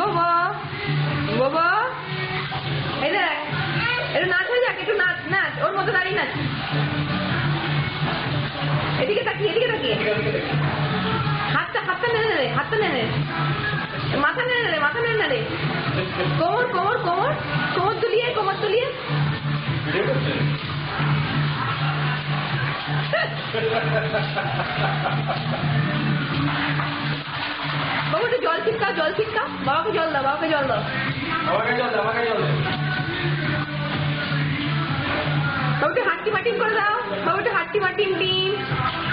বাবা বাবা এই দেখ একটু নাচ হয়ে যাক, একটু নাচ নাচ, ওর মতো দাঁড়িয়ে নাচ। এদিকে তাকিয়ে, এদিকে তাকিয়ে, হাতটা হাতটা নেড়ে নে, হাতটা নেড়ে, মাথা নেড়ে নে, মাথা নেড়ে নে, কোমর কোমর কোমর কোমর তুলিয়ে, কোমর তুলিয়ে। বাবু একটু জল ছিটকাও, জল ছিটকাও, বাবাকে জল দাও, বাবাকে জল দাও, আমাকে জল দাও, আমাকে জল দাও। বাবু একটু হাট্টি মাটিম করে দাও, বাবু একটু হাট্টি মাটিম টিম,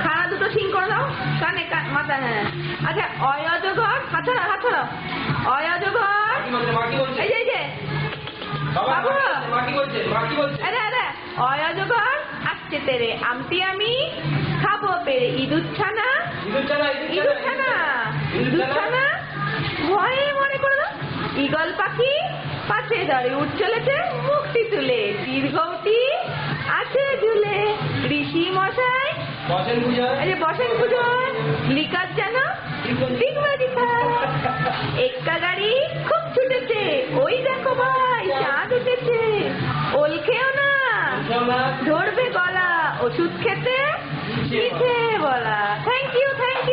খাড়া দুটো সিং করে দাও, কানে মাথা। হ্যাঁ আচ্ছা, অয়জঘর, হাত ধরো, হাত ধরো, অয়জঘর, এই যে এই যে বাবু, অয়জঘর আসছে তেরে আমটি আমি খাবো পেরে, ইঁদুর ছানা, ইঁদুর ছানা, ইঁদুর ছানা, ভয়ে মনে করে দাও, ঈগল পাখি পাশে দাঁড়িয়ে উঠ চলেছে মুখটি তুলে, দীর্ঘটি আছে ঝুলে, ঋষি মশাই এই যে বসেন পুজোয়, লিকার যেন ডিগবাজি খায়, এক্কা গাড়ি খুব ছুটেছে, ওই দেখো ভাই চাঁদ উঠেছে, ওল খেও না ধরবে গলা, ওষুধ খেতে মিঠে বলা। Thank you, thank you.